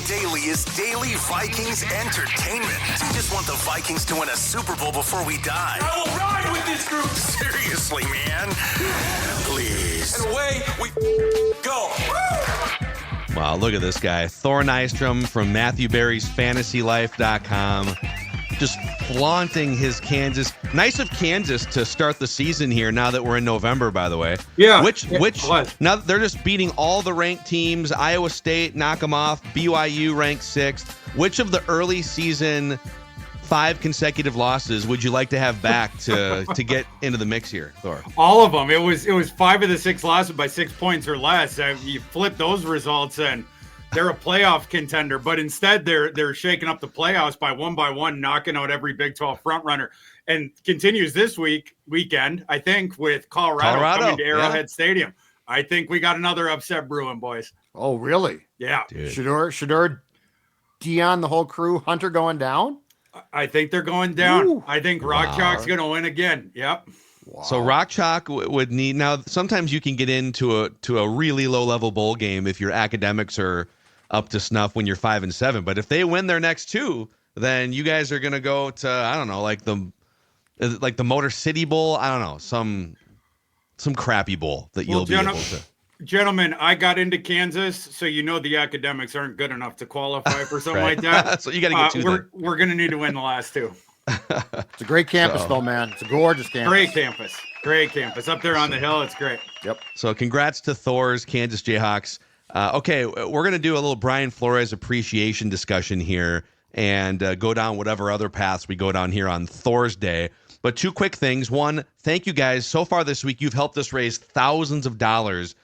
Daily is daily Vikings entertainment. We just want the Vikings to win a Super Bowl before we die. I will ride with this group. Seriously, man. Please. And away we go. Wow, look at this guy. Thor Nystrom from Matthew Berry's FantasyLife.com. Just flaunting his Kansas. Nice of Kansas to start the season here now that we're in November, by the way. Yeah. Which now they're just beating all the ranked teams. Iowa State, knock them off. BYU ranked 6th. Which of the early season 5 consecutive losses would you like to have back to get into the mix here, Thor? All of them. It was 5 of the 6 losses by 6 points or less. You flip those results and they're a playoff contender, but instead they're shaking up the playoffs by one, knocking out every Big 12 frontrunner, and continues this weekend, I think, with Colorado coming to Arrowhead Stadium. I think we got another upset brewing, boys. Oh, really? Yeah. Shedeur, Dion, the whole crew, Hunter going down? I think they're going down. Ooh. I think Rock Chalk's going to win again. Yep. Wow. So Rock Chalk would need, now sometimes you can get into a really low level bowl game if your academics are up to snuff when you're 5-7. But if they win their next 2, then you guys are going to go to, I don't know, like the Motor City Bowl. I don't know, some crappy bowl that you'll be able to. Gentlemen, I got into Kansas, so you know the academics aren't good enough to qualify for something like that. So you got to get 2. We're going to need to win the last 2. It's a great campus, though, man. It's a gorgeous campus. Great campus. Up there on the hill, it's great. Yep. So congrats to Thor's Kansas Jayhawks. Okay, we're going to do a little Brian Flores appreciation discussion here and go down whatever other paths we go down here on Thorsday. But 2 quick things. One, thank you guys. So far this week, you've helped us raise thousands of dollars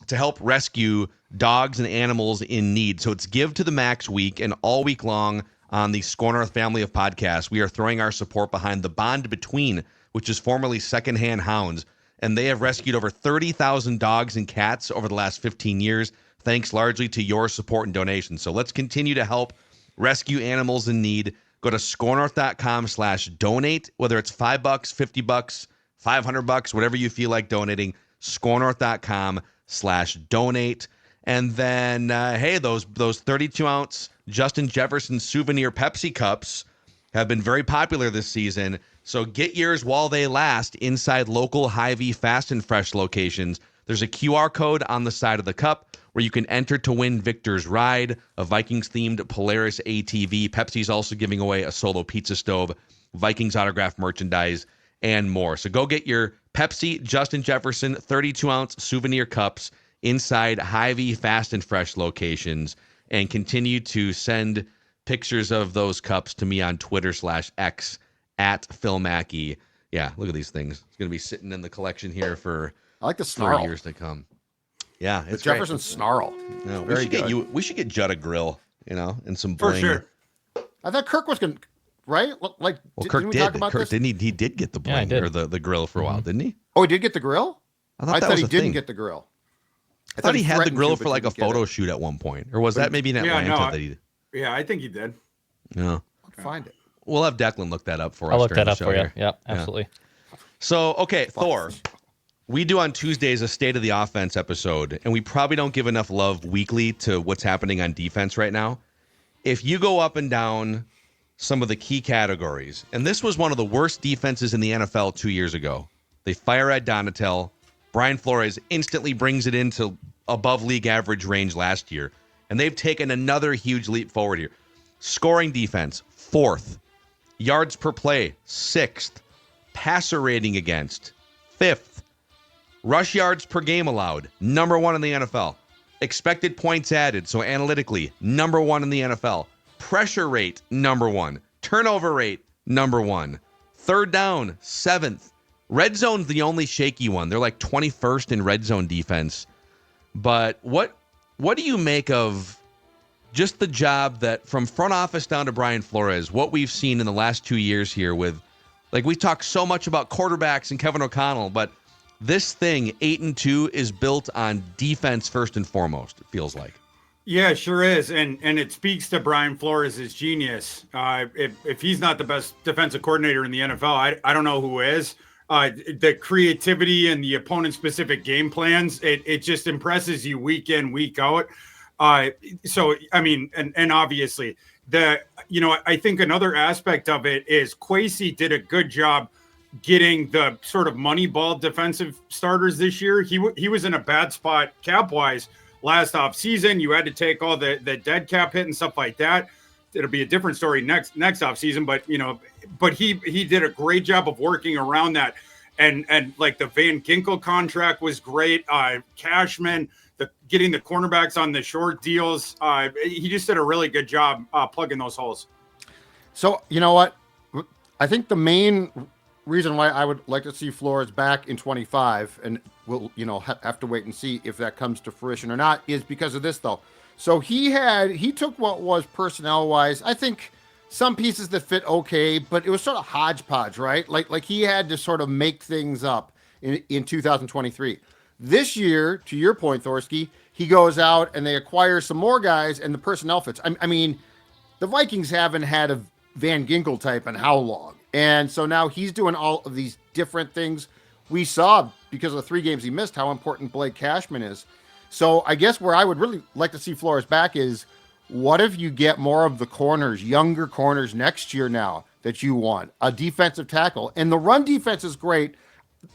to help rescue dogs and animals in need. So it's Give to the Max week, and all week long on the Score North family of podcasts, we are throwing our support behind The Bond Between, which is formerly Secondhand Hounds, and they have rescued over 30,000 dogs and cats over the last 15 years, thanks largely to your support and donations. So let's continue to help rescue animals in need. Go to scorenorth.com/donate, whether it's $5, $50, $500, whatever you feel like donating, scorenorth.com/donate. And then, hey, those 32-ounce Justin Jefferson souvenir Pepsi cups have been very popular this season. So get yours while they last inside local Hy-Vee Fast and Fresh locations. There's a QR code on the side of the cup where you can enter to win Victor's Ride, a Vikings-themed Polaris ATV. Pepsi's also giving away a solo pizza stove, Vikings autographed merchandise, and more. So go get your Pepsi Justin Jefferson 32-ounce souvenir cups inside Hy-Vee Fast and Fresh locations, and continue to send pictures of those cups to me on Twitter/X @PhilMackey. Yeah, look at these things. It's going to be sitting in the collection here for I like the snarl. years to come. Yeah, it's the Jefferson snarl. No, Very good. We should get Judd a grill, and some bling. For sure. I thought Kirk was going to, right? Like, Kirk didn't we did. talk about Kirk this? didn't he did get the bling or the grill for a while, didn't he? Oh, he did get the grill? I thought that he was a didn't thing. get the grill. I thought he had the threatened grill to, for but like a didn't get photo it. shoot at one point, or was that maybe in Atlanta that he? Yeah, I think he did. No, Find it. we'll have Declan look that up for us. I'll look during that the up show for you. here. Yeah, absolutely. So, okay, Thor, we do on Tuesdays a State of the Offense episode, and we probably don't give enough love weekly to what's happening on defense right now. If you go up and down some of the key categories, and this was one of the worst defenses in the NFL 2 years ago. They fire Ed Donatel. Brian Flores instantly brings it into above league average range last year, and they've taken another huge leap forward here. Scoring defense, 4th. Yards per play, 6th. Passer rating against, 5th. Rush yards per game allowed, number 1 in the NFL. Expected points added, so analytically, number 1 in the NFL. Pressure rate, number 1. Turnover rate, number 1. Third down, 7th. Red zone's the only shaky one. They're like 21st in red zone defense. But what do you make of just the job that from front office down to Brian Flores, what we've seen in the last 2 years here with, like, we talk so much about quarterbacks and Kevin O'Connell, but this thing, 8-2, is built on defense first and foremost, it feels like. Yeah, it sure is. And it speaks to Brian Flores' genius. If he's not the best defensive coordinator in the NFL, I don't know who is. The creativity and the opponent-specific game plans, it just impresses you week in, week out. So I mean, and obviously I think another aspect of it is Kwesi did a good job getting the sort of moneyball defensive starters this year. He was in a bad spot cap wise last off season. You had to take all the dead cap hit and stuff like that. It'll be a different story next off season, but he did a great job of working around that. And like the Van Ginkel contract was great. Cashman, getting the cornerbacks on the short deals. He just did a really good job plugging those holes. So, you know what? I think the main reason why I would like to see Flores back in 25, and we'll, have to wait and see if that comes to fruition or not, is because of this, though. So he took what was personnel-wise, I think some pieces that fit okay, but it was sort of hodgepodge, right? Like he had to sort of make things up in 2023. This year, to your point, Thorsky, he goes out and they acquire some more guys, and the personnel fits. I mean, the Vikings haven't had a Van Ginkel type in how long? And so now he's doing all of these different things. We saw, because of the 3 games he missed, how important Blake Cashman is. So I guess where I would really like to see Flores back is, what if you get more of the corners, younger corners next year now that you want? A defensive tackle. And the run defense is great.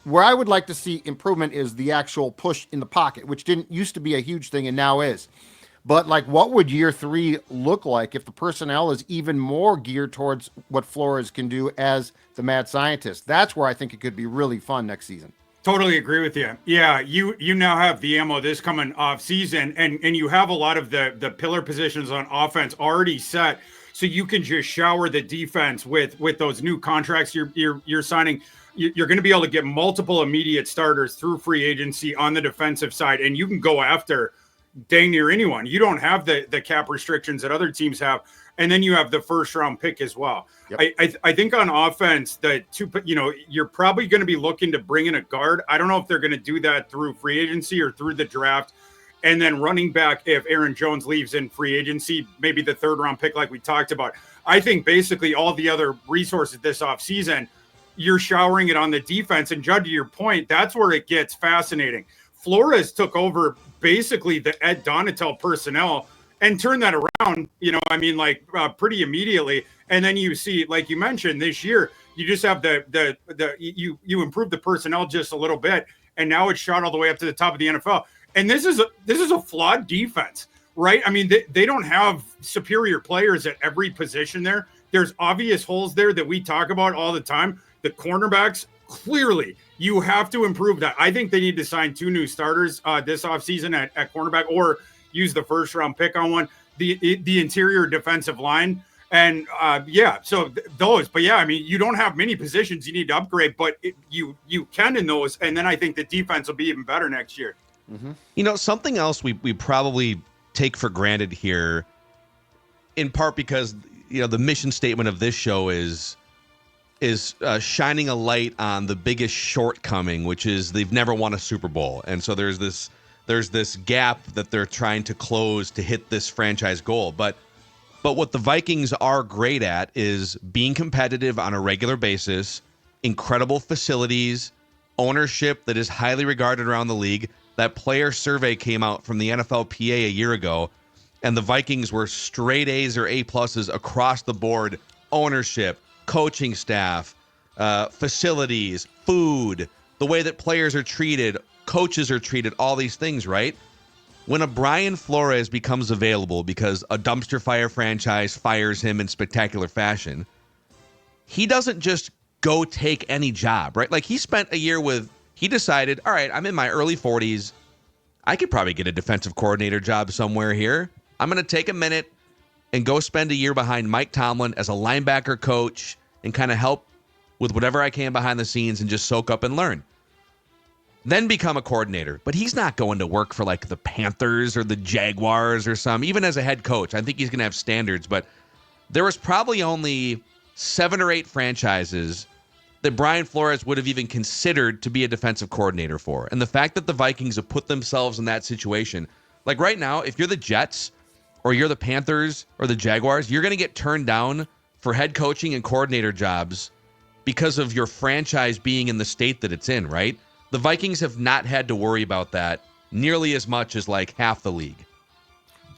Where I would like to see improvement is the actual push in the pocket, which didn't used to be a huge thing and now is. But like, what would year 3 look like if the personnel is even more geared towards what Flores can do as the mad scientist? That's where I think it could be really fun next season. Totally agree with you. Yeah, you now have the ammo this coming off season, and you have a lot of the pillar positions on offense already set, so you can just shower the defense with those new contracts you're signing. You're going to be able to get multiple immediate starters through free agency on the defensive side, and you can go after dang near anyone. You don't have the cap restrictions that other teams have, and then you have the first round pick as well. Yep. I think on offense, you're probably going to be looking to bring in a guard. I don't know if they're going to do that through free agency or through the draft. And then running back, if Aaron Jones leaves in free agency, maybe the 3rd round pick like we talked about. I think basically all the other resources this offseason, you're showering it on the defense. And Judd, to your point, that's where it gets fascinating. Flores took over basically the Ed Donatel personnel and turned that around, pretty immediately. And then you see, like you mentioned, this year, you just have you improve the personnel just a little bit, and now it's shot all the way up to the top of the NFL. And this is a flawed defense, right? I mean, they don't have superior players at every position there. There's obvious holes there that we talk about all the time. The cornerbacks, clearly, you have to improve that. I think they need to sign 2 new starters this offseason at cornerback, or use the first round pick on one. The interior defensive line. And those. But yeah, I mean, you don't have many positions you need to upgrade, but you can in those. And then I think the defense will be even better next year. Mm-hmm. Something else we probably take for granted here, in part because the mission statement of this show is shining a light on the biggest shortcoming, which is they've never won a Super Bowl. And so there's this gap that they're trying to close to hit this franchise goal. But what the Vikings are great at is being competitive on a regular basis, incredible facilities, ownership that is highly regarded around the league. That player survey came out from the NFLPA a year ago, and the Vikings were straight A's or A pluses across the board. Ownership, coaching staff, facilities, food, the way that players are treated, coaches are treated, all these things, right? When a Brian Flores becomes available because a dumpster fire franchise fires him in spectacular fashion, he doesn't just go take any job, right? Like, he decided, all right, I'm in my early 40s. I could probably get a defensive coordinator job somewhere here. I'm going to take a minute and go spend a year behind Mike Tomlin as a linebacker coach and kind of help with whatever I can behind the scenes and just soak up and learn. Then become a coordinator. But he's not going to work for like the Panthers or the Jaguars or even as a head coach. I think he's going to have standards, but there was probably only 7 or 8 franchises that Brian Flores would have even considered to be a defensive coordinator for. And the fact that the Vikings have put themselves in that situation, like right now, if you're the Jets or you're the Panthers or the Jaguars, you're going to get turned down for head coaching and coordinator jobs because of your franchise being in the state that it's in, right? The Vikings have not had to worry about that nearly as much as like half the league.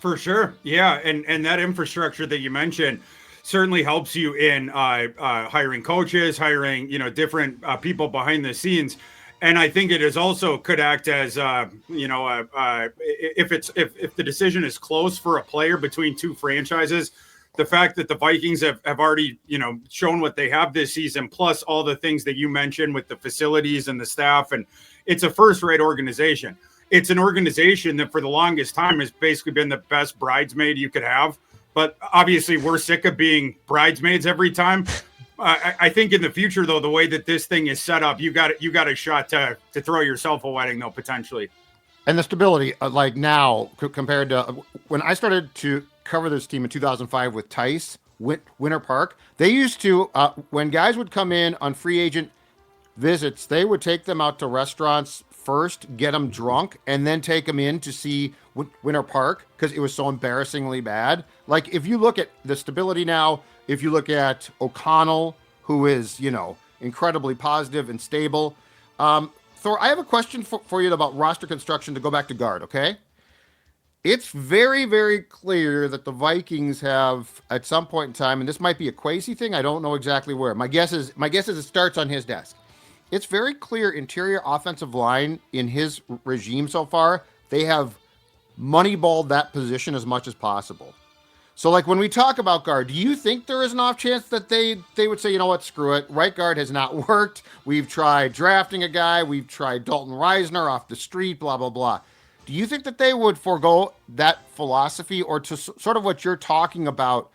For sure. Yeah. And that infrastructure that you mentioned certainly helps you in hiring coaches, hiring, different people behind the scenes. And I think it is also could act as, if the decision is close for a player between two franchises, the fact that the Vikings have already, shown what they have this season, plus all the things that you mentioned with the facilities and the staff, and it's a first-rate organization. It's an organization that for the longest time has basically been the best bridesmaid you could have. But obviously we're sick of being bridesmaids every time. I think in the future, though, the way that this thing is set up, you got a shot to throw yourself a wedding, though, potentially. And the stability, like now, compared to when I started to cover this team in 2005 with Tice, Winter Park, they used to, when guys would come in on free agent visits, they would take them out to restaurants first, get them drunk, and then take them in to see Winter Park because it was so embarrassingly bad. Like, if you look at the stability now, if you look at O'Connell, who is, incredibly positive and stable. Thor, I have a question for you about roster construction to go back to guard, okay? It's very, very clear that the Vikings have, at some point in time, and this might be a Kwesi thing, I don't know exactly where. My guess is it starts on his desk. It's very clear interior offensive line in his regime so far, they have moneyballed that position as much as possible. So, like, when we talk about guard, do you think there is an off chance that they would say, you know what, screw it, right guard has not worked. We've tried drafting a guy. We've tried Dalton Reisner off the street, blah, blah, blah. Do you think that they would forego that philosophy, or to sort of what you're talking about,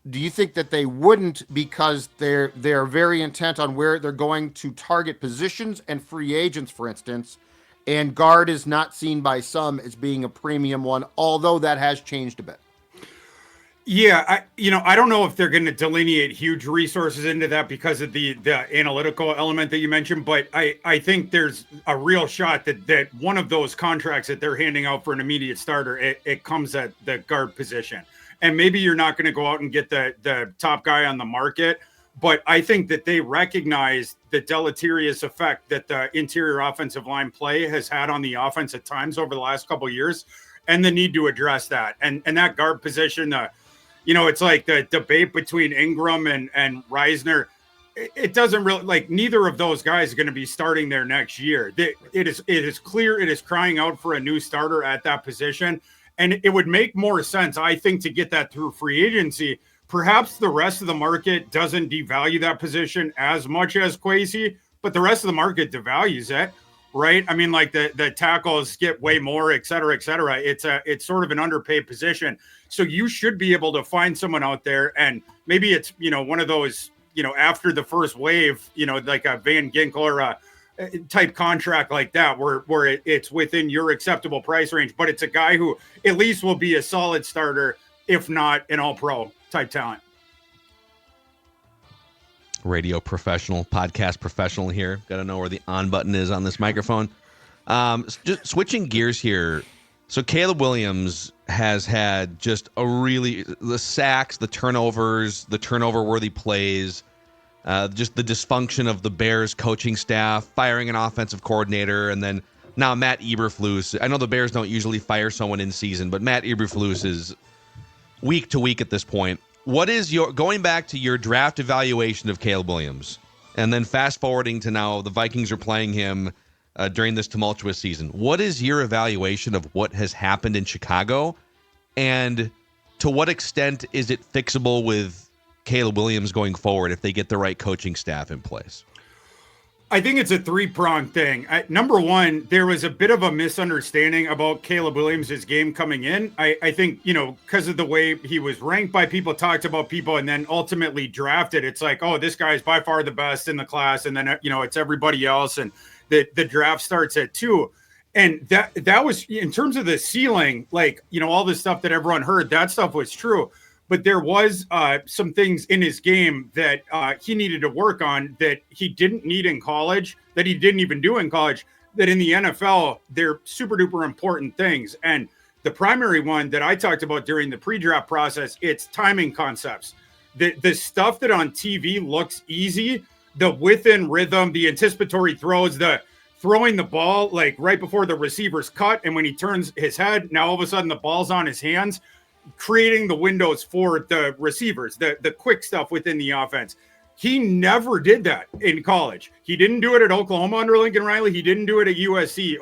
do you think that they wouldn't because they're very intent on where they're going to target positions and free agents, for instance, and guard is not seen by some as being a premium one, although that has changed a bit? Yeah, I don't know if they're going to delineate huge resources into that because of the analytical element that you mentioned, but I think there's a real shot that one of those contracts that they're handing out for an immediate starter, it comes at the guard position. And maybe you're not going to go out and get the top guy on the market, but I think that they recognize the deleterious effect that the interior offensive line play has had on the offense at times over the last couple of years, and the need to address that. And that guard position, it's like the debate between Ingram and Reisner. It doesn't really, like, neither of those guys are going to be starting there next year. It is clear it is crying out for a new starter at that position. And it would make more sense, I think, to get that through free agency. Perhaps the rest of the market doesn't devalue that position as much as Kwesi, but the rest of the market devalues it, right? I mean, like the tackles get way more, et cetera, et cetera. It's sort of an underpaid position. So you should be able to find someone out there, and maybe it's, one of those, after the first wave, like a Van Ginkel or a type contract like that, where it's within your acceptable price range, but it's a guy who at least will be a solid starter, if not an all-pro type talent. Radio professional, podcast professional here. Got to know where the on button is on this microphone. Just switching gears here. So Caleb Williams has had just the sacks, the turnovers, the turnover-worthy plays, just the dysfunction of the Bears coaching staff, firing an offensive coordinator, and then now Matt Eberflus. I know the Bears don't usually fire someone in season, but Matt Eberflus is week to week at this point. What is going back to your draft evaluation of Caleb Williams, and then fast forwarding to now the Vikings are playing him during this tumultuous season? What is your evaluation of what has happened in Chicago, and to what extent is it fixable with Caleb Williams going forward if they get the right coaching staff in place? I think it's a three-pronged thing. Number one, there was a bit of a misunderstanding about Caleb Williams' game coming in. I think, because of the way he was ranked by people, talked about people, and then ultimately drafted. It's like, oh, this guy is by far the best in the class. And then, it's everybody else. And the draft starts at 2. And that was, in terms of the ceiling, like, all the stuff that everyone heard, that stuff was true. But there was some things in his game that he needed to work on that he didn't need in college, that he didn't even do in college, that in the NFL, they're super duper important things. And the primary one that I talked about during the pre-draft process, it's timing concepts. The stuff that on TV looks easy, the within rhythm, the anticipatory throws, the throwing the ball like right before the receiver's cut. And when he turns his head, now all of a sudden the ball's on his hands, creating the windows for the receivers, the quick stuff within the offense. He never did that in college. He didn't do it at Oklahoma under Lincoln Riley. He didn't do it at USC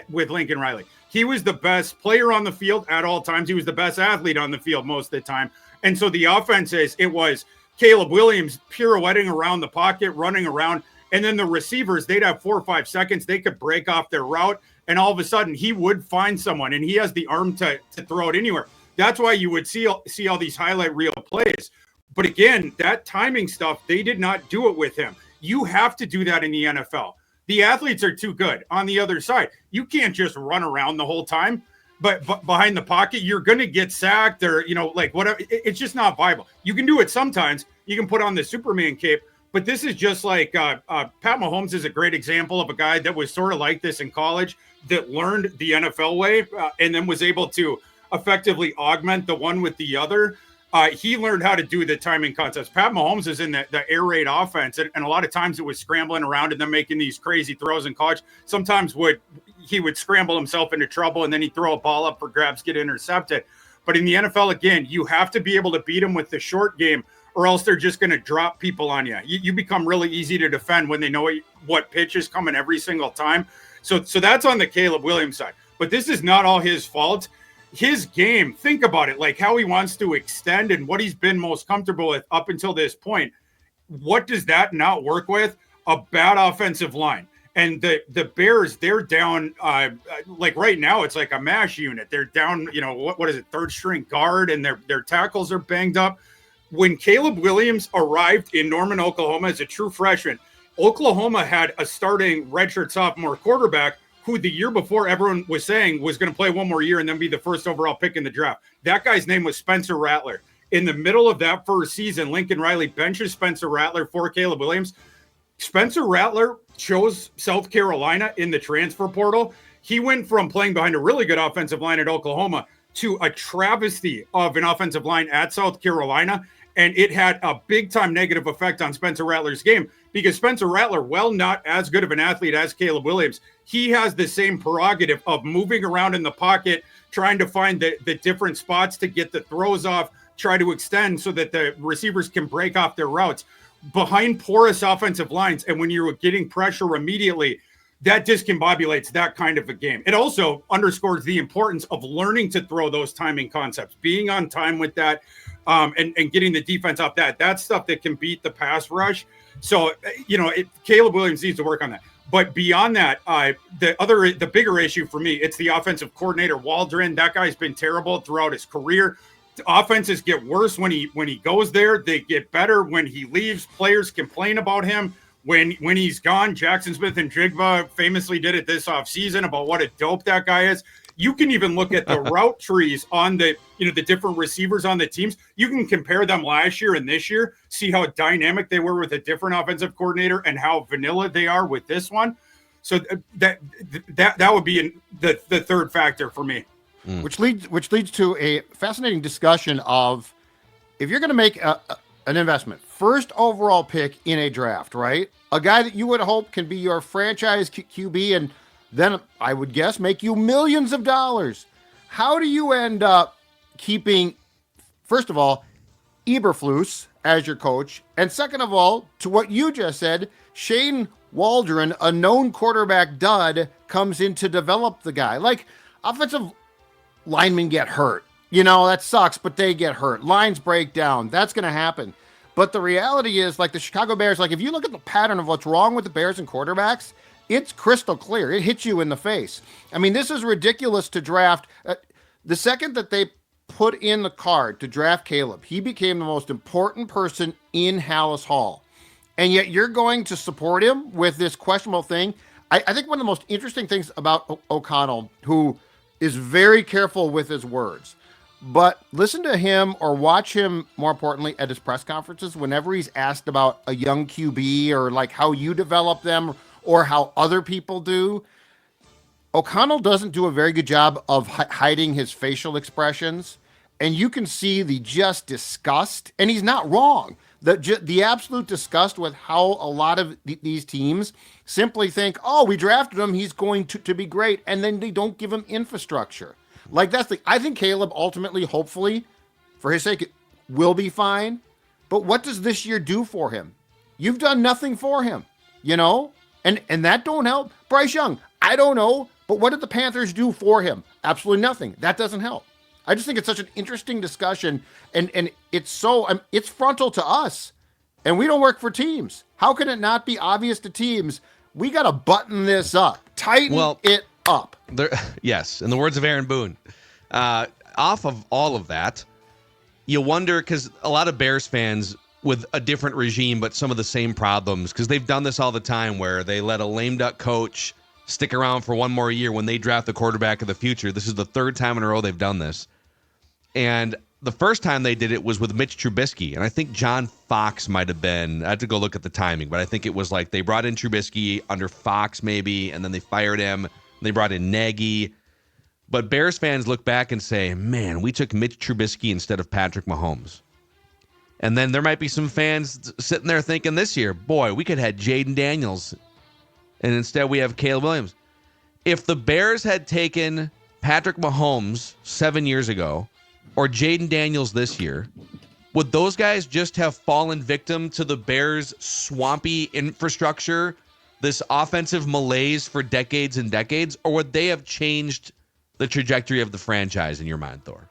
with Lincoln Riley. He was the best player on the field at all times. He was the best athlete on the field most of the time. And so the offense it was Caleb Williams pirouetting around the pocket, running around. And then the receivers, they'd have 4 or 5 seconds. They could break off their route. And all of a sudden he would find someone, and he has the arm to throw it anywhere. That's why you would see all these highlight reel plays. But again, that timing stuff, they did not do it with him. You have to do that in the NFL. The athletes are too good on the other side. You can't just run around the whole time, but behind the pocket, you're going to get sacked or, like whatever. It's just not viable. You can do it sometimes. You can put on the Superman cape, but this is just like Pat Mahomes is a great example of a guy that was sort of like this in college that learned the NFL way and then was able to effectively augment the one with the other. He learned how to do the timing concepts. Pat Mahomes is in the air raid offense, and a lot of times it was scrambling around and then making these crazy throws in college. Sometimes he would scramble himself into trouble, and then he'd throw a ball up for grabs, get intercepted. But in the NFL, again, you have to be able to beat them with the short game, or else they're just going to drop people on you. You become really easy to defend when they know what pitch is coming every single time. So that's on the Caleb Williams side. But this is not all his fault. His game, think about it, like how he wants to extend and what he's been most comfortable with up until this point. What does that not work with? A bad offensive line. And the Bears, they're down, like right now, it's like a MASH unit. They're down, what is it, third string guard, and their tackles are banged up. When Caleb Williams arrived in Norman, Oklahoma as a true freshman, Oklahoma had a starting redshirt sophomore quarterback who the year before everyone was saying was going to play one more year and then be the first overall pick in the draft. That guy's name was Spencer Rattler. In the middle of that first season, Lincoln Riley benches Spencer Rattler for Caleb Williams. Spencer Rattler chose South Carolina in the transfer portal. He went from playing behind a really good offensive line at Oklahoma to a travesty of an offensive line at South Carolina. And it had a big time negative effect on Spencer Rattler's game because Spencer Rattler, while not as good of an athlete as Caleb Williams, he has the same prerogative of moving around in the pocket, trying to find the different spots to get the throws off, try to extend so that the receivers can break off their routes behind porous offensive lines. And when you're getting pressure immediately, that discombobulates that kind of a game. It also underscores the importance of learning to throw those timing concepts, being on time with that, and getting the defense off that. That's stuff that can beat the pass rush. So, Caleb Williams needs to work on that. But beyond that, the bigger issue for me, it's the offensive coordinator, Waldron. That guy's been terrible throughout his career. The offenses get worse when he goes there. They get better when he leaves. Players complain about him when he's gone. Jackson Smith and Jigba famously did it this offseason about what a dope that guy is. You can even look at the route trees on the different receivers on the teams. You can compare them last year and this year, see how dynamic they were with a different offensive coordinator and how vanilla they are with this one. So that would be the third factor for me. Which leads to a fascinating discussion of if you're going to make an investment, first overall pick in a draft, right? A guy that you would hope can be your franchise QB and then I would guess make you millions of dollars. How do you end up keeping, first of all, Eberflus as your coach, and second of all, to what you just said, Shane Waldron, a known quarterback dud, comes in to develop the guy. Like, offensive linemen get hurt. That sucks, but they get hurt. Lines break down. That's going to happen. But the reality is, like the Chicago Bears, like if you look at the pattern of what's wrong with the Bears and quarterbacks, it's crystal clear. It hits you in the face. I mean, this is ridiculous to draft. The second that they put in the card to draft Caleb, he became the most important person in Hallis Hall. And yet you're going to support him with this questionable thing. I think one of the most interesting things about O'Connell, who is very careful with his words, but listen to him or watch him, more importantly, at his press conferences, whenever he's asked about a young QB or like how you develop them or how other people do. O'Connell doesn't do a very good job of hiding his facial expressions. And you can see the just disgust, and he's not wrong. The absolute disgust with how a lot of these teams simply think, oh, we drafted him, he's going to be great, and then they don't give him infrastructure. Like I think Caleb ultimately, hopefully, for his sake, will be fine. But what does this year do for him? You've done nothing for him, and that don't help. Bryce Young, I don't know, but what did the Panthers do for him? Absolutely nothing. That doesn't help. I just think it's such an interesting discussion, and it's frontal to us, and we don't work for teams. How can it not be obvious to teams? We got to button this up, tighten it up. Yes, in the words of Aaron Boone. Off of all of that, you wonder, because a lot of Bears fans with a different regime, but some of the same problems, because they've done this all the time where they let a lame duck coach stick around for one more year when they draft the quarterback of the future. This is the third time in a row they've done this. And the first time they did it was with Mitch Trubisky. And I think John Fox might have been, I had to go look at the timing, but I think it was like they brought in Trubisky under Fox maybe, and then they fired him. They brought in Nagy. But Bears fans look back and say, man, we took Mitch Trubisky instead of Patrick Mahomes. And then there might be some fans sitting there thinking this year, boy, we could have had Jaden Daniels, and instead we have Caleb Williams. If the Bears had taken Patrick Mahomes 7 years ago or Jaden Daniels this year, would those guys just have fallen victim to the Bears' swampy infrastructure, this offensive malaise for decades and decades, or would they have changed the trajectory of the franchise in your mind, Thor?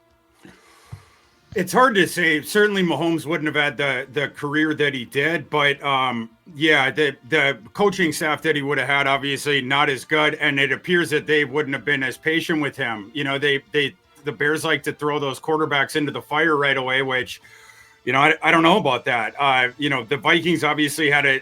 It's hard to say. Certainly Mahomes wouldn't have had the career that he did, but the coaching staff that he would have had, obviously not as good, and it appears that they wouldn't have been as patient with him. The Bears like to throw those quarterbacks into the fire right away, which, I don't know about that. The Vikings obviously had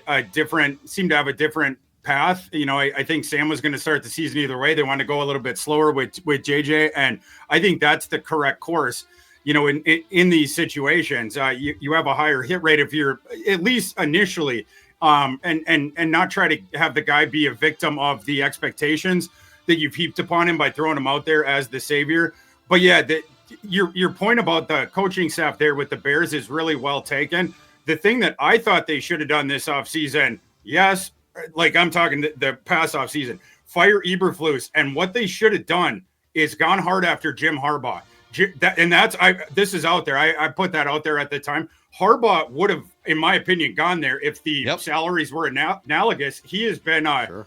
seemed to have a different path. I think Sam was going to start the season either way. They wanted to go a little bit slower with JJ, and I think that's the correct course. In these situations, you have a higher hit rate if you're at least initially, and not try to have the guy be a victim of the expectations that you've heaped upon him by throwing him out there as the savior. But yeah, your point about the coaching staff there with the Bears is really well taken. The thing that I thought they should have done this offseason, yes, like I'm talking the past offseason, fire Eberflus, and what they should have done is gone hard after Jim Harbaugh. This is out there. I put that out there at the time. Harbaugh would have, in my opinion, gone there if the salaries were analogous. He has been the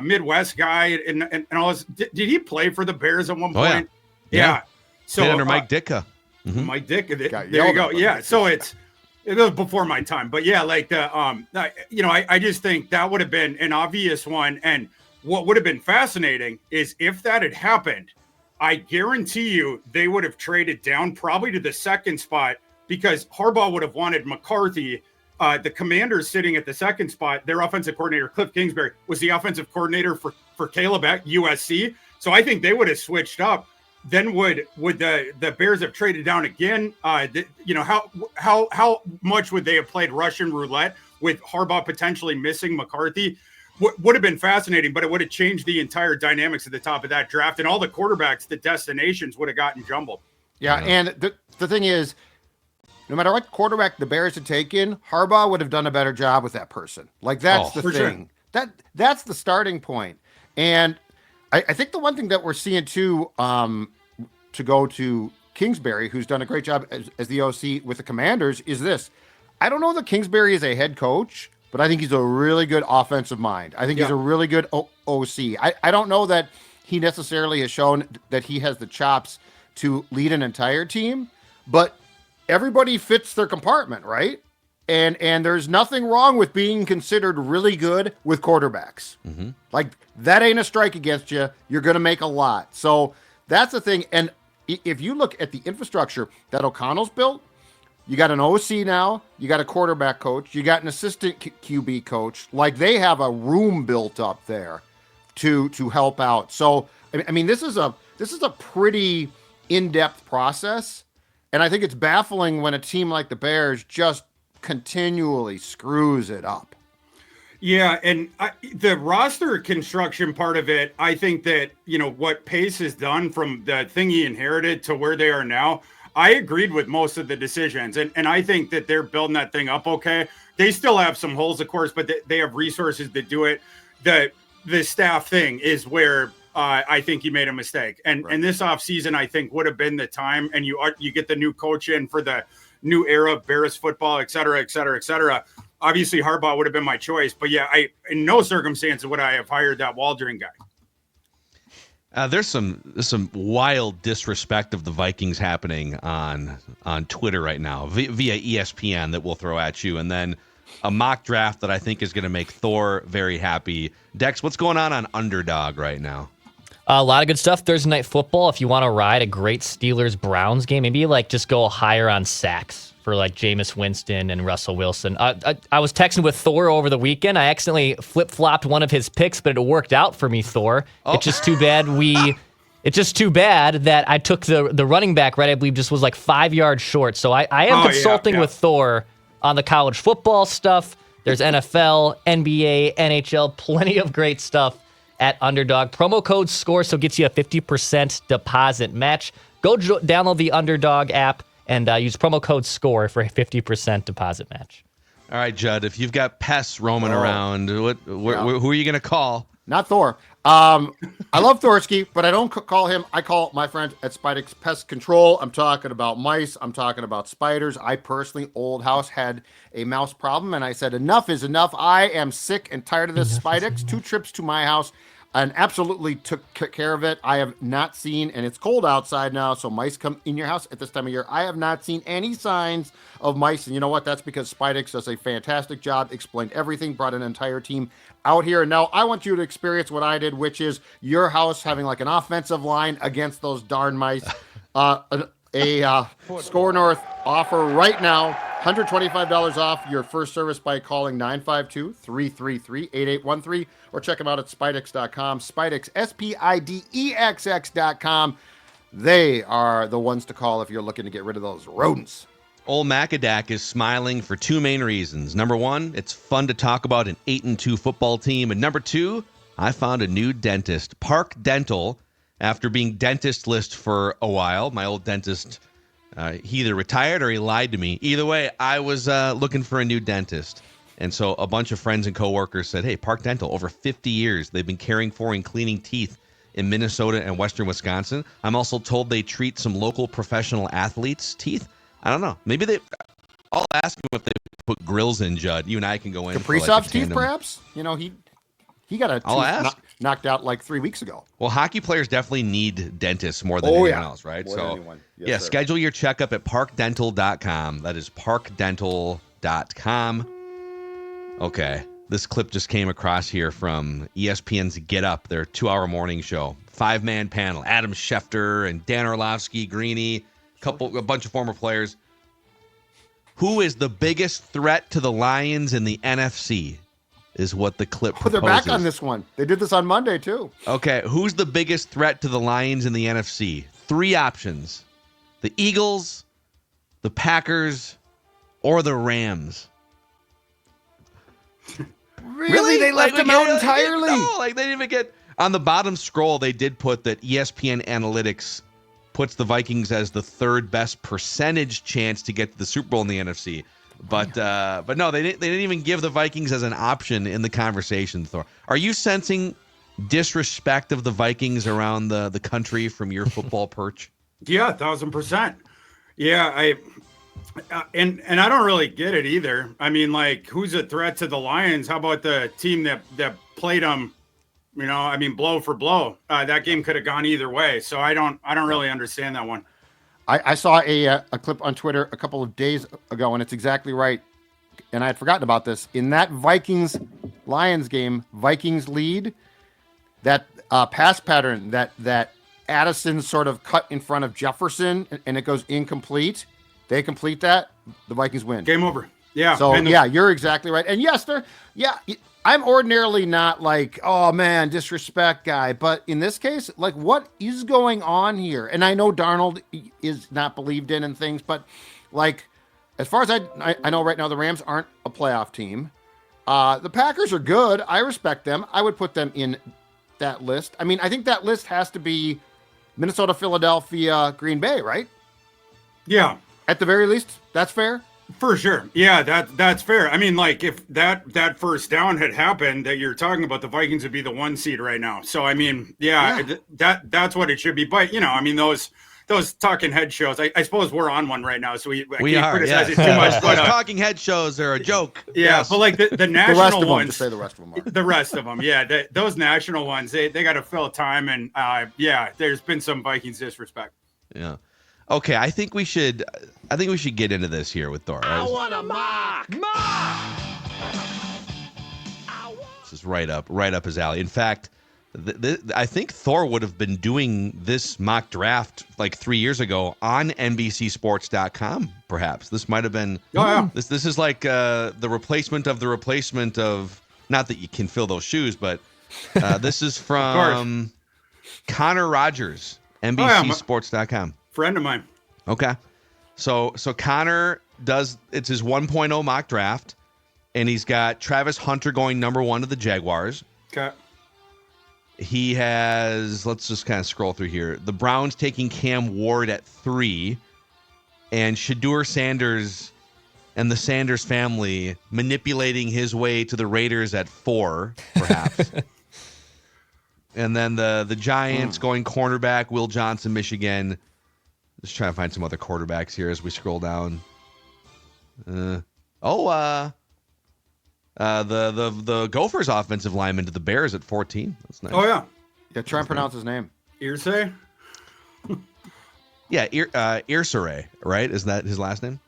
Midwest guy and all this. Did he play for the Bears at one point? Yeah. So under Mike Ditka. Mm-hmm. Mike Ditka. There you go. Yeah. So it was before my time, but yeah, I just think that would have been an obvious one. And what would have been fascinating is if that had happened, I guarantee you they would have traded down probably to the second spot because Harbaugh would have wanted McCarthy. The Commanders sitting at the second spot, their offensive coordinator, Cliff Kingsbury, was the offensive coordinator for Caleb at USC. So I think they would have switched up. Then would the Bears have traded down again? How much would they have played Russian roulette with Harbaugh potentially missing McCarthy? Would have been fascinating, but it would have changed the entire dynamics at the top of that draft, and all the quarterbacks, the destinations would have gotten jumbled. Yeah, and the thing is, no matter what quarterback the Bears had taken, Harbaugh would have done a better job with that person. Like that's the thing. Sure. That's the starting point. And I think the one thing that we're seeing too, to go to Kingsbury, who's done a great job as the OC with the Commanders, is this. I don't know that Kingsbury is a head coach, but I think he's a really good offensive mind. I think he's a really good OC. I don't know that he necessarily has shown that he has the chops to lead an entire team, but everybody fits their compartment, right? And there's nothing wrong with being considered really good with quarterbacks. Mm-hmm. Like, that ain't a strike against you. You're going to make a lot. So that's the thing. And if you look at the infrastructure that O'Connell's built, you got an OC now, you got a quarterback coach, you got an assistant QB coach. Like, they have a room built up there to help out. So, I mean, this is a pretty in-depth process. And I think it's baffling when a team like the Bears just continually screws it up. Yeah, and the roster construction part of it, I think that, what Pace has done from the thing he inherited to where they are now, I agreed with most of the decisions, and I think that they're building that thing up okay. They still have some holes, of course, but they have resources to do it. The staff thing is where I think he made a mistake. And this offseason, I think, would have been the time, and you get the new coach in for the new era of Bears football, et cetera, et cetera, et cetera. Obviously, Harbaugh would have been my choice. But, yeah, in no circumstances would I have hired that Waldron guy. There's some wild disrespect of the Vikings happening on Twitter right now via ESPN that we'll throw at you, and then a mock draft that I think is going to make Thor very happy. Dex, what's going on Underdog right now? A lot of good stuff. Thursday Night Football. If you want to ride a great Steelers-Browns game, maybe just go higher on sacks for Jameis Winston and Russell Wilson. I was texting with Thor over the weekend. I accidentally flip-flopped one of his picks, but it worked out for me, Thor. Oh. It's just too bad that I took the running back, right? I believe just was 5 yards short. So I am consulting with Thor on the college football stuff. There's NFL, NBA, NHL, plenty of great stuff at Underdog. Promo code SCORE, so gets you a 50% deposit match. Go download the Underdog app and use promo code SCORE for a 50% deposit match. All right, Judd, if you've got pests roaming around, who are you going to call? Not Thor. I love Thorsky, but I don't call him. I call my friends at Spidix Pest Control. I'm talking about mice. I'm talking about spiders. I personally, old house, had a mouse problem, and I said, enough is enough. I am sick and tired of this. Spidix, 2 trips to my house, and absolutely took care of it. I have not seen, and it's cold outside now, so mice come in your house at this time of year. I have not seen any signs of mice, and you know what? That's because Spidix does a fantastic job, explained everything, brought an entire team out here. And now I want you to experience what I did, which is your house having an offensive line against those darn mice. Score North offer right now, $125 off your first service by calling 952-333-8813 or check them out at Spidix.com. Spidix, SPIDEXX.com. They are the ones to call if you're looking to get rid of those rodents. Old Macadac is smiling for 2 main reasons. Number 1, it's fun to talk about an 8-2 football team. And number 2, I found a new dentist. Park Dental, after being dentist list for a while, my old dentist, he either retired or he lied to me. Either way, I was looking for a new dentist. And so a bunch of friends and coworkers said, hey, Park Dental, over 50 years, they've been caring for and cleaning teeth in Minnesota and Western Wisconsin. I'm also told they treat some local professional athletes' teeth. I don't know. Maybe I'll ask him if they put grills in, Judd. You and I can go in. Kaprizov's teeth, perhaps? He got a tooth knocked out 3 weeks ago. Well, hockey players definitely need dentists more than anyone else, right? More than anyone. Yes, sir. Schedule your checkup at parkdental.com. That is parkdental.com. Okay. This clip just came across here from ESPN's Get Up, their 2-hour morning show. 5-man panel. Adam Schefter and Dan Orlovsky, Greeny, a bunch of former players. Who is the biggest threat to the Lions in the NFC is what the clip proposes. They're back on this one. They did this on Monday, too. Okay, who's the biggest threat to the Lions in the NFC? 3 options. The Eagles, the Packers, or the Rams. Really? They left them out entirely? No, they didn't even get... On the bottom scroll, they did put that ESPN Analytics puts the Vikings as the 3rd best percentage chance to get to the Super Bowl in the NFC. But no, they didn't even give the Vikings as an option in the conversation, Thor. Are you sensing disrespect of the Vikings around the country from your football perch? Yeah, 1,000%. Yeah, and I don't really get it either. I mean, who's a threat to the Lions? How about the team that played them? Blow for blow. That game could have gone either way. So I don't really understand that one. I saw a clip on Twitter a couple of days ago, and it's exactly right. And I had forgotten about this. In that Vikings-Lions game, Vikings lead, that pass pattern that Addison sort of cut in front of Jefferson, and it goes incomplete. They complete that, the Vikings win. Game over. Yeah. So, you're exactly right. And yes, I'm ordinarily not oh man, disrespect guy, but in this case, what is going on here? And I know Darnold is not believed in and things, but as far as I know right now, the Rams aren't a playoff team. The Packers are good. I respect them. I would put them in that list. I mean, I think that list has to be Minnesota, Philadelphia, Green Bay, right? Yeah. At the very least, that's fair. For sure. Yeah, that's fair. I mean, like if that first down had happened that you're talking about, the Vikings would be the 1 seed right now. So I mean, that's what it should be. But I mean, those talking head shows, I suppose we're on one right now, so we can't criticize it too much. But talking head shows are a joke. Yeah, Yes. but like the national The rest of them, ones, just say the rest of them are. the rest of them, yeah, those national ones, they got to fill time, and there's been some Vikings disrespect. Yeah. Okay, I think we should get into this here with Thor. I want a mock. This is right up his alley. In fact, I think Thor would have been doing this mock draft like 3 years ago on NBCSports.com. Perhaps this might have been. Oh, yeah. This is like the replacement of the replacement of. Not that you can fill those shoes, but this is from Connor Rogers, NBCSports.com. Friend of mine. Okay. So Connor it's his 1.0 mock draft, and he's got Travis Hunter going number 1 to the Jaguars. Okay. He has, let's just kind of scroll through here. The Browns taking Cam Ward at 3, and Shedeur Sanders and the Sanders family manipulating his way to the Raiders at 4, perhaps. And then the Giants going cornerback, Will Johnson, Michigan. Just trying to find some other quarterbacks here as we scroll down. The Gophers offensive lineman to the Bears at 14. That's nice. Oh yeah. Yeah, try and pronounce his name. Irsay? Yeah, Irsay, right? Isn't that his last name?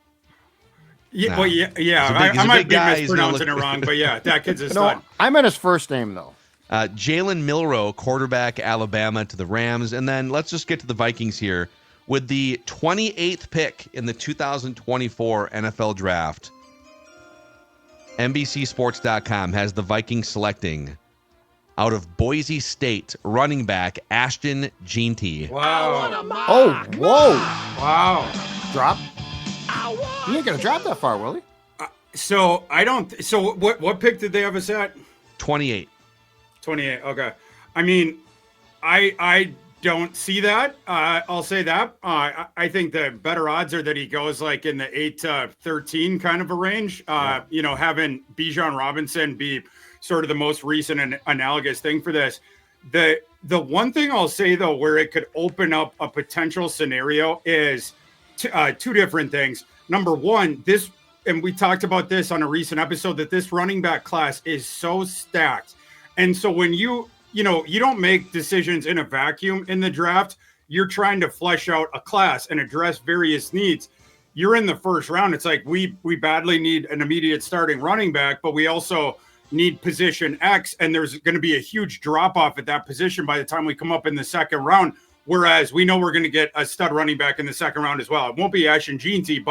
Yeah, No. well, yeah. He's a I might big be guy. He's gonna mispronouncing it wrong, but yeah, that kid's a No, stud. I meant his first name though. Jalen Milroe, quarterback, Alabama to the Rams. And then let's just get to the Vikings here. With the 28th pick in the 2024 NFL Draft, NBCSports.com has the Vikings selecting out of Boise State running back Ashton Jeanty. Wow. Oh, whoa. Wow. Drop. You ain't gonna drop that far, will he? So I don't. So what pick did they have us at? 28. 28. Okay. I mean, I don't see that. I'll say that. I think the better odds are that he goes like in the 8 to 13 kind of a range. Having Bijan Robinson be sort of the most recent and analogous thing for this. The one thing I'll say though, where it could open up a potential scenario is two different things. Number one, and we talked about this on a recent episode, that this running back class is so stacked. And so when you don't make decisions in a vacuum in the draft, you're trying to flesh out a class and address various needs. You're in the first round. It's like we badly need an immediate starting running back, but we also need position X, and there's going to be a huge drop off at that position by the time we come up in the second round. Whereas we know we're going to get a stud running back in the second round as well. It won't be Ashton Jeanty,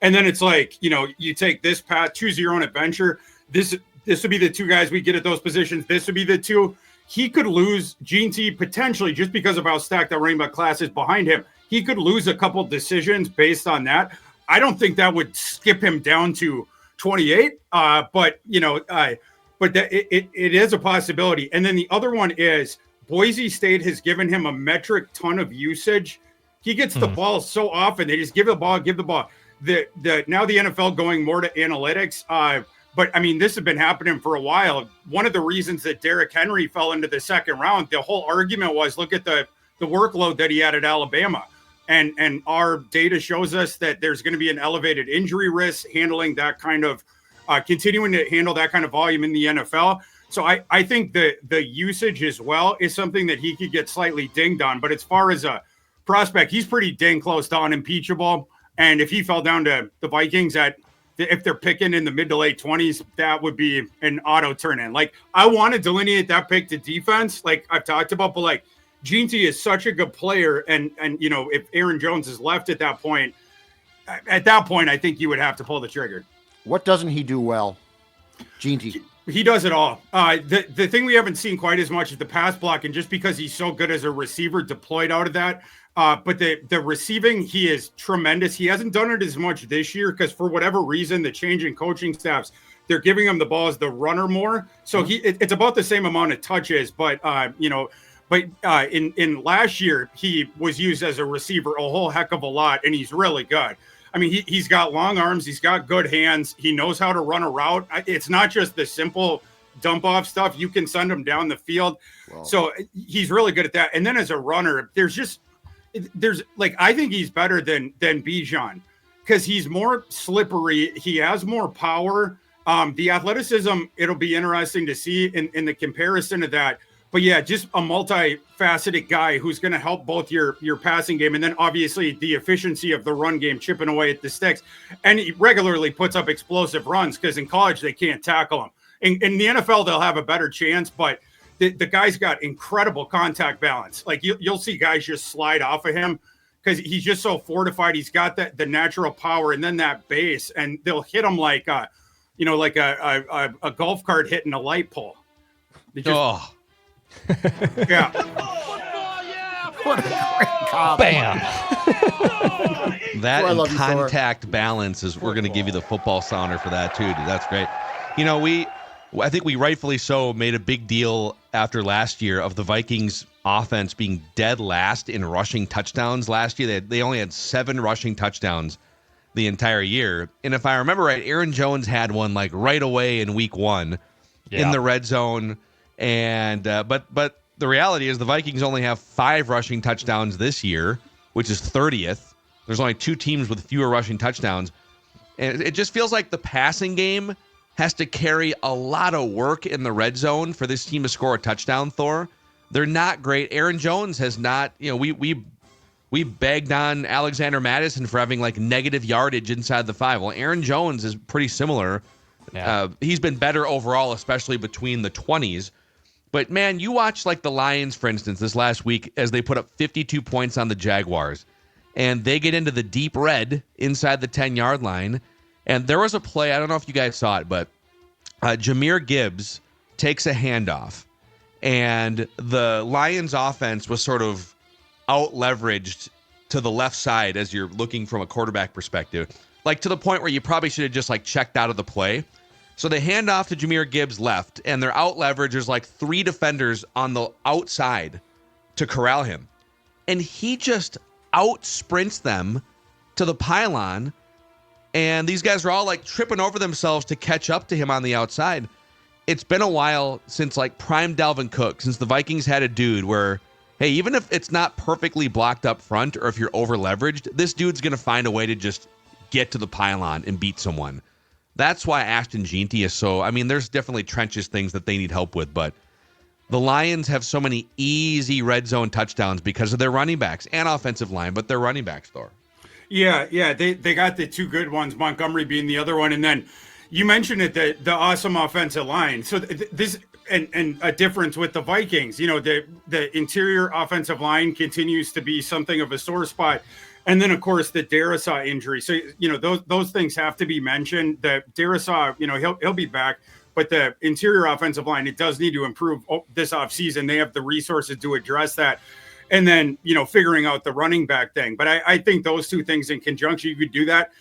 and then it's like, you take this path, choose your own adventure. This would be the two guys we get at those positions. This would be the two. He could lose Jeanty potentially just because of how stacked that running back class is behind him. He could lose a couple decisions based on that. I don't think that would skip him down to 28. But it is a possibility. And then the other one is Boise State has given him a metric ton of usage. He gets the ball so often. They just give the ball. Now the NFL going more to analytics. But I mean, this has been happening for a while. One of the reasons that Derrick Henry fell into the second round, the whole argument was, look at the workload that he had at Alabama. And our data shows us that there's going to be an elevated injury risk handling that kind of, continuing to handle that kind of volume in the NFL. So I think the usage as well is something that he could get slightly dinged on. But as far as a prospect, he's pretty dang close to unimpeachable. And if he fell down to the Vikings if they're picking in the mid to late 20s, that would be an auto turn in. Like, I want to delineate that pick to defense, like I've talked about, but like Jeanty is such a good player. And if Aaron Jones is left at that point, I think you would have to pull the trigger. What doesn't he do well? Jeanty. He does it all. The thing we haven't seen quite as much is the pass blocking, just because he's so good as a receiver deployed out of that. But the receiving, he is tremendous. He hasn't done it as much this year because for whatever reason, the change in coaching staffs, they're giving him the ball as the runner more. So it's about the same amount of touches, but But in last year, he was used as a receiver a whole heck of a lot, and he's really good. I mean, he's got long arms. He's got good hands. He knows how to run a route. It's not just the simple dump off stuff. You can send him down the field. Wow. So he's really good at that. And then as a runner, there's like, I think he's better than Bijan because he's more slippery. He has more power. The athleticism, it'll be interesting to see in the comparison to that. But yeah, just a multifaceted guy who's going to help both your passing game and then obviously the efficiency of the run game, chipping away at the sticks. And he regularly puts up explosive runs because in college they can't tackle him. In the NFL, they'll have a better chance, but the guy's got incredible contact balance. Like you'll see guys just slide off of him because he's just so fortified. He's got the natural power and then that base, and they'll hit him like a golf cart hitting a light pole. Yeah. What a great comp. Bam. That and contact balance is we're going to give you the football sounder for that too, dude. That's great. You know, I think we rightfully so made a big deal after last year of the Vikings offense being dead last in rushing touchdowns last year. They only had 7 rushing touchdowns the entire year. And if I remember right, Aaron Jones had one like right away in week 1 in the red zone. And but the reality is the Vikings only have 5 rushing touchdowns this year, which is 30th. There's only 2 teams with fewer rushing touchdowns. And it just feels like the passing game has to carry a lot of work in the red zone for this team to score a touchdown, Thor. They're not great. Aaron Jones has not, we begged on Alexander Mattison for having like negative yardage inside the 5. Well, Aaron Jones is pretty similar. Yeah. He's been better overall, especially between the 20s. But, man, you watch, like, the Lions, for instance, this last week as they put up 52 points on the Jaguars. And they get into the deep red inside the 10-yard line. And there was a play, I don't know if you guys saw it, but Jahmyr Gibbs takes a handoff. And the Lions offense was sort of out-leveraged to the left side as you're looking from a quarterback perspective. Like, to the point where you probably should have just, like, checked out of the play. So they hand off to Jahmyr Gibbs left, and they're out leveraged. There's like 3 defenders on the outside to corral him. And he just out sprints them to the pylon. And these guys are all like tripping over themselves to catch up to him on the outside. It's been a while since like prime Dalvin Cook, since the Vikings had a dude where, hey, even if it's not perfectly blocked up front or if you're over leveraged, this dude's going to find a way to just get to the pylon and beat someone. That's why Ashton Jeanty is so... I mean, there's definitely trenches things that they need help with, but the Lions have so many easy red zone touchdowns because of their running backs and offensive line, but their running backs, Thor. Yeah, they got the 2 good ones, Montgomery being the other one, and then you mentioned it, the awesome offensive line. So this and a difference with the Vikings, the interior offensive line continues to be something of a sore spot. And then, of course, the Darrisaw injury. So, those things have to be mentioned. The Darrisaw, he'll be back. But the interior offensive line, it does need to improve this offseason. They have the resources to address that. And then, figuring out the running back thing. But I think those 2 things in conjunction, you could do that.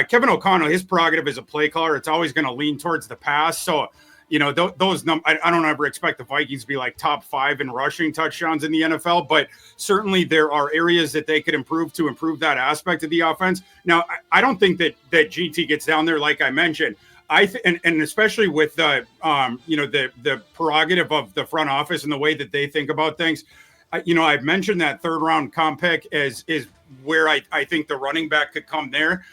Kevin O'Connell, his prerogative as a play caller, it's always going to lean towards the pass. So, those numbers, I don't ever expect the Vikings to be like top 5 in rushing touchdowns in the NFL, but certainly there are areas that they could improve to improve that aspect of the offense. Now, I don't think that GT gets down there, like I mentioned. And especially with the prerogative of the front office and the way that they think about things. I've mentioned that 3rd round comp pick is where I think the running back could come there.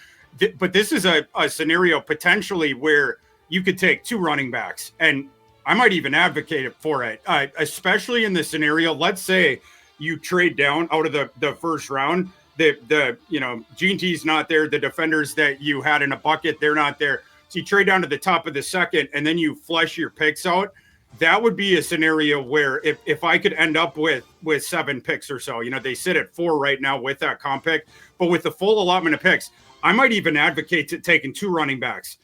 But this is a scenario potentially where you could take 2 running backs, and I might even advocate for it, especially in the scenario. Let's say you trade down out of the first round. Jeanty's not there. The defenders that you had in a bucket, they're not there. So you trade down to the top of the second, and then you flesh your picks out. That would be a scenario where if I could end up with 7 picks or so, they sit at 4 right now with that comp pick, but with the full allotment of picks, I might even advocate to taking 2 running backs.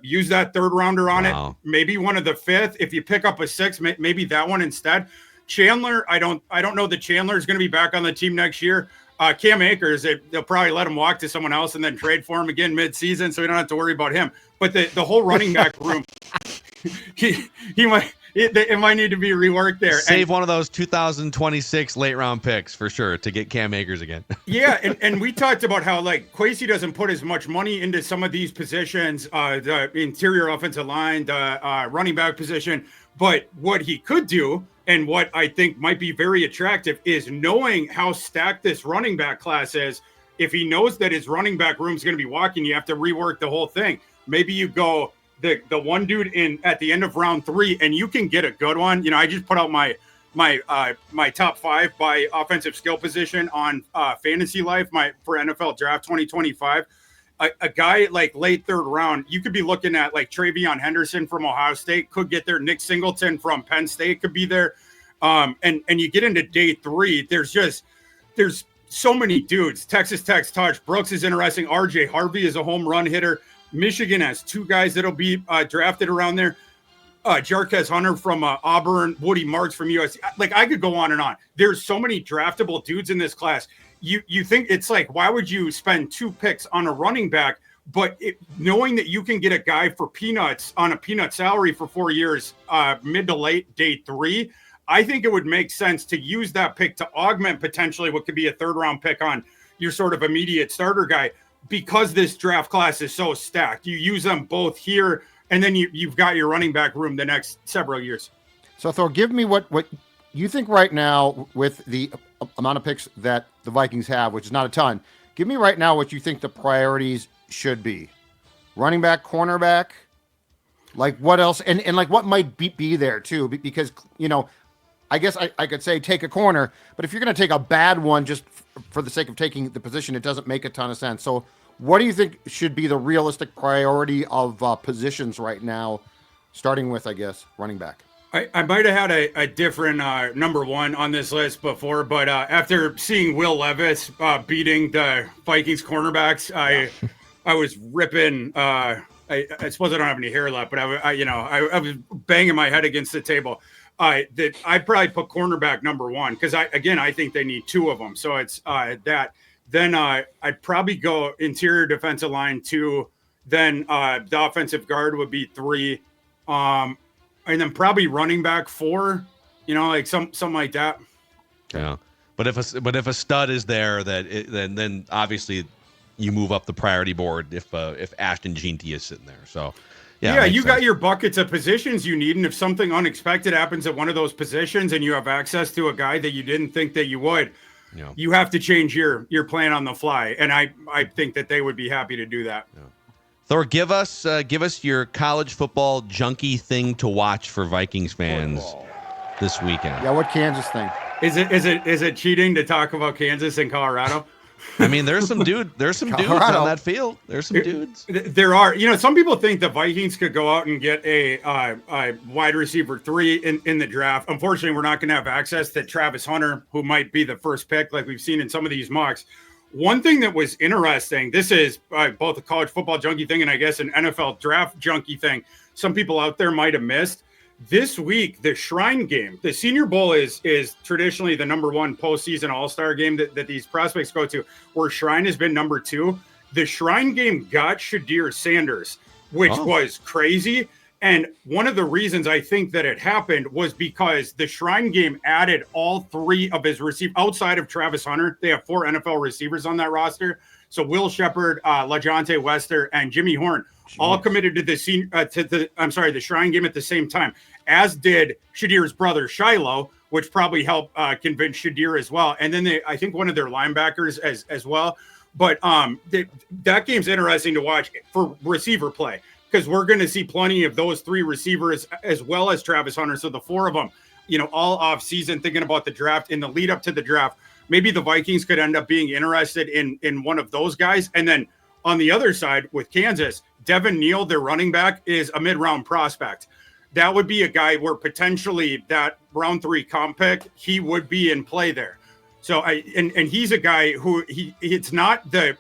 Use that 3rd rounder on it. Maybe one of the 5th. If you pick up a 6th, maybe that one instead. Chandler, I don't know that Chandler is going to be back on the team next year. Cam Akers, they'll probably let him walk to someone else and then trade for him again mid-season, so we don't have to worry about him. But the whole running back room, he might it might need to be reworked there. Save one of those 2026 late round picks for sure to get Cam Akers again. Yeah, and we talked about how like Kwesi doesn't put as much money into some of these positions, the interior offensive line, the running back position. But what he could do, and what I think might be very attractive, is knowing how stacked this running back class is. If he knows that his running back room is going to be walking, you have to rework the whole thing. Maybe you go the one dude in at the end of round 3, and you can get a good one. You know, I just put out my top 5 by offensive skill position on Fantasy Life, for NFL Draft 2025. A guy like late 3rd round, you could be looking at like Travion Henderson from Ohio State could get there. Nick Singleton from Penn State could be there. And you get into day 3, there's so many dudes. Texas Tech's Taj Brooks is interesting. RJ Harvey is a home run hitter. Michigan has 2 guys that'll be drafted around there. Jarquez Hunter from Auburn, Woody Marks from USC. Like, I could go on and on. There's so many draftable dudes in this class. You think it's like, why would you spend 2 picks on a running back? But knowing that you can get a guy for peanuts on a peanut salary for 4 years, mid to late day 3, I think it would make sense to use that pick to augment potentially what could be a 3rd round pick on your sort of immediate starter guy. Because this draft class is so stacked, you use them both here, and then you've got your running back room the next several years. So, Thor, give me what you think right now with the amount of picks that the Vikings have, which is not a ton. Give me right now what you think the priorities should be. Running back, cornerback, like what else? And like what might be there too? Because, you know, I guess I could say take a corner, but if you're going to take a bad one just for the sake of taking the position, it doesn't make a ton of sense. So what do you think should be the realistic priority of positions right now, starting with, I guess, running back? I might have had a different number 1 on this list before, but after seeing Will Levis beating the Vikings cornerbacks, I was ripping. I suppose I don't have any hair left, but I was banging my head against the table. That I'd probably put cornerback number 1 because I think they need 2 of them. So it's that. Then I'd probably go interior defensive line 2. Then the offensive guard would be 3. And then probably running back 4, like something like that. Yeah, but if a stud is there, then obviously you move up the priority board if Ashton Jeanty is sitting there. So yeah, you got your buckets of positions you need, and if something unexpected happens at one of those positions, and you have access to a guy that you didn't think that you would, you have to change your plan on the fly. And I think that they would be happy to do that. Yeah. Thor, give us your college football junkie thing to watch for Vikings fans this weekend. Yeah, what Kansas thing? Is it cheating to talk about Kansas and Colorado? I mean, there's some dudes on that field. There's some dudes. There are. Some people think the Vikings could go out and get a wide receiver 3 in the draft. Unfortunately, we're not going to have access to Travis Hunter, who might be the first pick, like we've seen in some of these mocks. One thing that was interesting, this is both a college football junkie thing and I guess an NFL draft junkie thing, some people out there might have missed. This week, the Shrine game, the Senior Bowl is traditionally the number 1 postseason all-star game that these prospects go to, where Shrine has been number 2. The Shrine game got Shadir Sanders, which was crazy. And one of the reasons I think that it happened was because the Shrine game added all 3 of his receivers outside of Travis Hunter. They have 4 NFL receivers on that roster. So Will Shepard, LaJohntay Wester, and Jimmy Horn all committed to the Shrine game at the same time, as did Shadir's brother Shiloh, which probably helped convince Shadir as well. And then I think one of their linebackers as well. But that game's interesting to watch for receiver play, because we're going to see plenty of those 3 receivers as well as Travis Hunter. So the 4 of them, all off season, thinking about the draft, in the lead up to the draft, maybe the Vikings could end up being interested in one of those guys. And then on the other side with Kansas, Devin Neal, their running back, is a mid-round prospect. That would be a guy where potentially that round 3 comp pick, he would be in play there. So and he's a guy who it's not the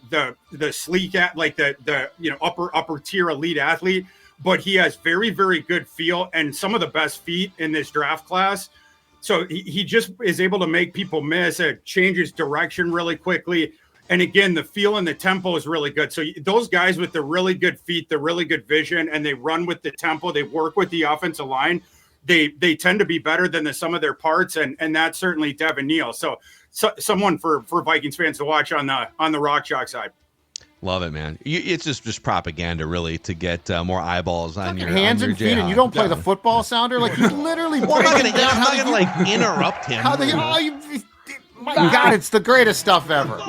sleek like the upper tier elite athlete, but he has very, very good feel and some of the best feet in this draft class. So he just is able to make people miss, changes direction really quickly. And again, the feel and the tempo is really good. So those guys with the really good feet, the really good vision, and they run with the tempo, they work with the offensive line. they tend to be better than the sum of their parts, and that's certainly Devin Neal. So someone for Vikings fans to watch on the Rock Chalk side. Love it, man. It's just propaganda, really, to get more eyeballs on your hands on your and feet, Jayhawk. and you don't play the football sounder like you literally. Well, I'm not gonna like interrupt him. How my God, it's the greatest stuff ever.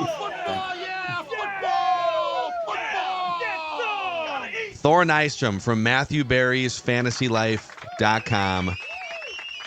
Thor Nystrom from Matthew Berry's FantasyLife.com,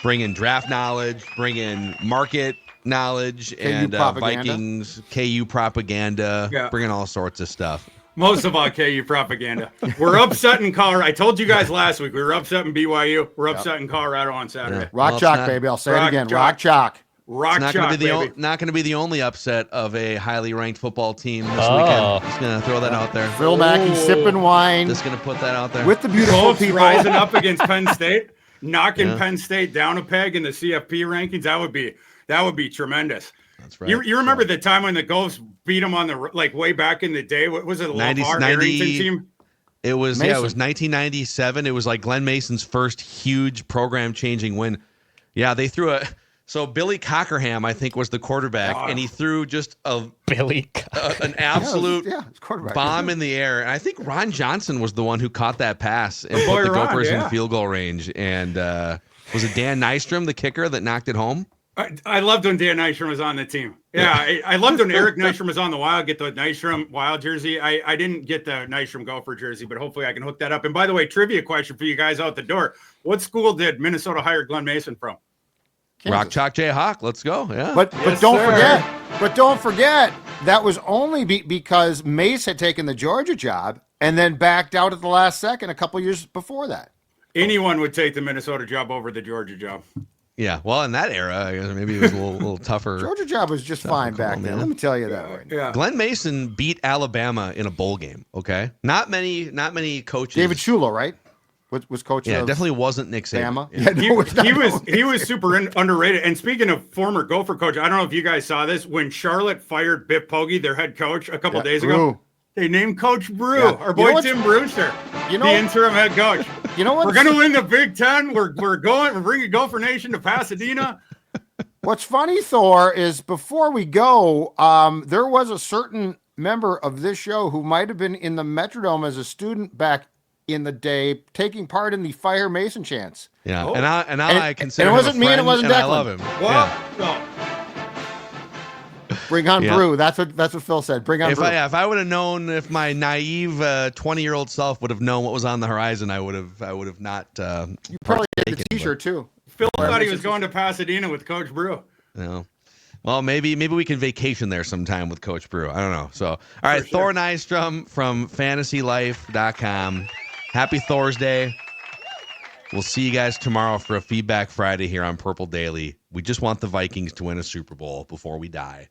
bringing draft knowledge, bringing market knowledge, and Vikings KU propaganda, bringing all sorts of stuff. Most of all, KU propaganda. We're upsetting Colorado. I told you guys last week we were upsetting BYU. We're upsetting Colorado on Saturday. Rock Chalk, baby. I'll say it again. Rock Chalk. Rock Chalk, baby. Not going to be the only upset of a highly ranked football team this weekend. Just going to throw that out there. Phil Mackey sipping wine. Just going to put that out there. With the beautiful people. Rising up against Penn State, knocking Penn State down a peg in the CFP rankings. That would be tremendous. That's right. You remember the time when the Ghosts beat them on the way back in the day? What was it? 90 Arrington team? It was 1997. It was like Glenn Mason's first huge program-changing win. Yeah, they threw So Billy Cockerham, I think, was the quarterback, and he threw just an absolute bomb in the air. And I think Ron Johnson was the one who caught that pass and put the Gophers in field goal range. And was it Dan Nystrom, the kicker, that knocked it home? I loved when Dan Nystrom was on the team. Yeah, I loved when Eric Nystrom was on the Wild, get the Nystrom Wild jersey. I didn't get the Nystrom Gopher jersey, but hopefully I can hook that up. And by the way, trivia question for you guys out the door. What school did Minnesota hire Glenn Mason from? Kansas. Rock Chalk Jayhawk. Let's go. Yeah. But don't forget that was only because Mace had taken the Georgia job and then backed out at the last second a couple years before that. Anyone would take the Minnesota job over the Georgia job. Yeah, well, in that era, I guess maybe it was a little tougher. Georgia job was just fine back then. Let me tell you that right now. Yeah. Glenn Mason beat Alabama in a bowl game. Okay, not many coaches. David Shula, right? Was coaching. Yeah, definitely wasn't Nick Saban. Yeah. He was super underrated. And speaking of former Gopher coach, I don't know if you guys saw this when Charlotte fired Biff Poggi, their head coach, a couple days ago. They named Coach Brew, our boy Tim Brewster, the interim head coach. You know what? We're going to win the Big Ten. We're bringing Gopher Nation to Pasadena. What's funny, Thor, is before we go, there was a certain member of this show who might have been in the Metrodome as a student back in the day, taking part in the Fire Mason chants. Yeah, and I consider him a friend, and it wasn't Declan. I love him. Well, Bring on Brew. That's what Phil said. Bring on Brew. If I would have known, if my naive 20-year-old self would have known what was on the horizon, I would have not. You probably did the T-shirt too. Phil thought he was going to Pasadena with Coach Brew. No. Well, maybe we can vacation there sometime with Coach Brew. I don't know. So, all right, Thor Nystrom from FantasyLife.com. Happy Thorsday. We'll see you guys tomorrow for a Feedback Friday here on Purple Daily. We just want the Vikings to win a Super Bowl before we die.